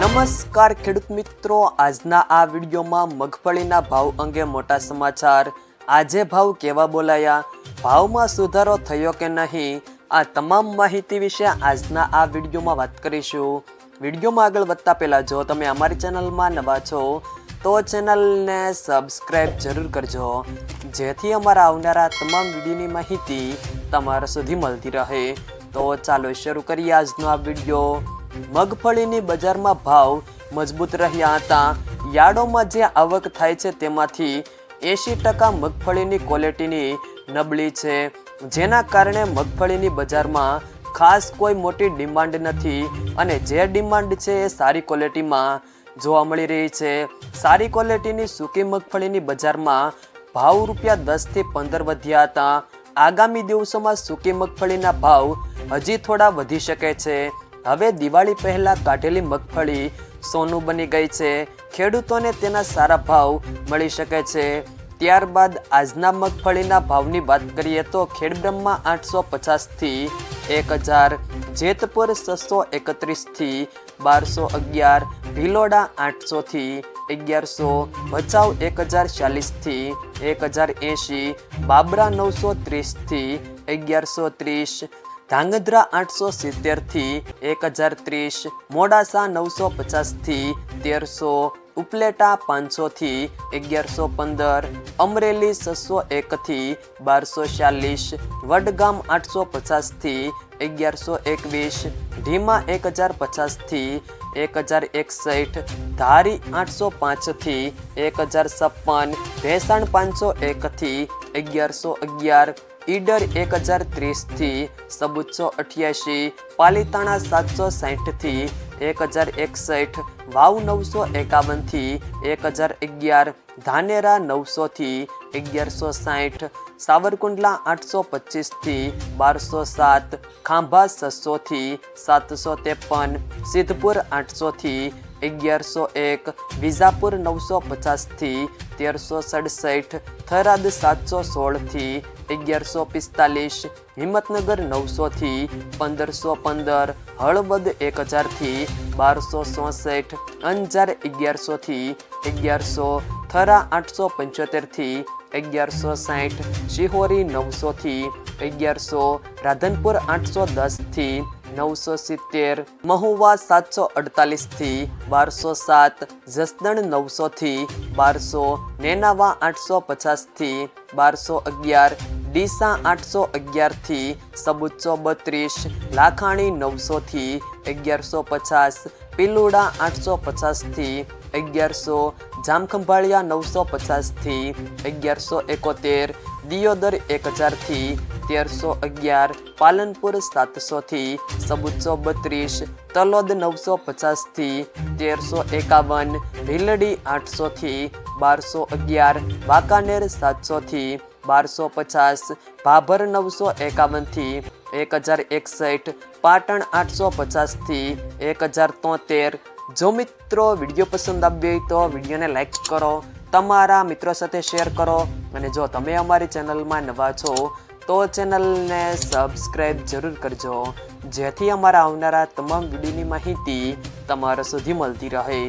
નમસ્કાર ખેડૂત મિત્રો, આજના આ વિડીયોમાં મગફળીના ભાવ અંગે મોટા સમાચાર। આજે ભાવ કેવા બોલાયા, ભાવમાં સુધારો થયો કે નહીં, આ તમામ માહિતી વિશે આજના આ વિડીયોમાં વાત કરીશું। વિડીયોમાં આગળ વધતા પહેલા જો તમે અમારી ચેનલમાં નવા છો તો ચેનલને સબસ્ક્રાઇબ જરૂર કરજો, જેથી અમારા આવનારા તમામ વિડીયોની માહિતી તમારા સુધી મળતી રહે। તો ચાલો શરૂ કરીએ આજનો આ વિડીયો। મગફળીની બજારમાં ભાવ મજબૂત રહ્યા હતા। યાર્ડોમાં જે આવક થાય છે તેમાંથી 80% મગફળીની ક્વોલિટીની નબળી છે, જેના કારણે મગફળીની બજારમાં ખાસ કોઈ મોટી ડિમાન્ડ નથી અને જે ડિમાન્ડ છે એ સારી ક્વોલિટીમાં જોવા મળી રહી છે। સારી ક્વોલિટીની સૂકી મગફળીની બજારમાં ભાવ ₹10 થી 15 વધ્યા હતા। આગામી દિવસોમાં સૂકી મગફળીના ભાવ હજી થોડા વધી શકે છે। હવે દિવાળી પહેલા કાઢેલી મગફળી સોનું બની ગઈ છે, ખેડૂતોને તેના સારા ભાવ મળી શકે છે। ત્યારબાદ આજના મગફળીના ભાવની વાત કરીએ તો ખેડબ્રહ્મા 850 થી 1000, જેતપુર 631 થી 1211, ભિલોડા 800 થી 1100, ભચાઉ 1040 થી 1080, બાબરા 930 થી 1130, ધાંગધ્રા 870 થી 1030, મોડાસા 950 થી 1300, ઉપલેટા 500 થી 1115, અમરેલી 601 થી 1240, વડગામ 850 થી 1121, ઢીમા 1050 થી 1061, ધારી 805 થી 1056, ભેસાણ 501 થી 1111, ઈડર 1030 થી 1488, પાલીતાણા 760 થી 1061, વાવ 951 થી 1011, ધાનેરા 900 થી 1160, સાવરકુંડલા 825 થી 1207, ખાંભા 600 થી 753, સિદ્ધપુર 800 થી 1101, વિજાપુર 950 થી 1367, થરાદ 716 થી 1145, હિંમતનગર 900 થી 1515, હળવદ 1000 થી 1264, અંજાર 1100 થી 1100, થરા 875 થી 1160, શિહોરી 900 થી 1100, રાધનપુર 810 થી 970, મહુવા 748 થી 1207, જસદણ 900 થી 1200, નેનાવા 850 થી 1211, ડીસા 811 થી 1432, લાખાણી 900 થી 1150, પિલુડા 850 થી 1100, જામખંભાળિયા 950 થી 1171, દિયોદર 1000 થી 1311, પાલનપુર 700 થી 1432, તલોદ 950 થી 1351, ભીલડી 800 થી 1211, વાંકાનેર 700 થી 1250, ભાભર 951 થી 1061, પાટણ 850 થી 1073। જો મિત્રો વિડીયો પસંદ આવ્યો હોય તો વિડીયોને લાઈક કરો, તમારા મિત્રો સાથે શેર કરો અને જો તમે અમારી ચેનલમાં નવા છો તો ચેનલને સબસ્ક્રાઇબ જરૂર કરજો, જેથી અમારા આવનારા તમામ વિડીયોની માહિતી તમારા સુધી મળતી રહે।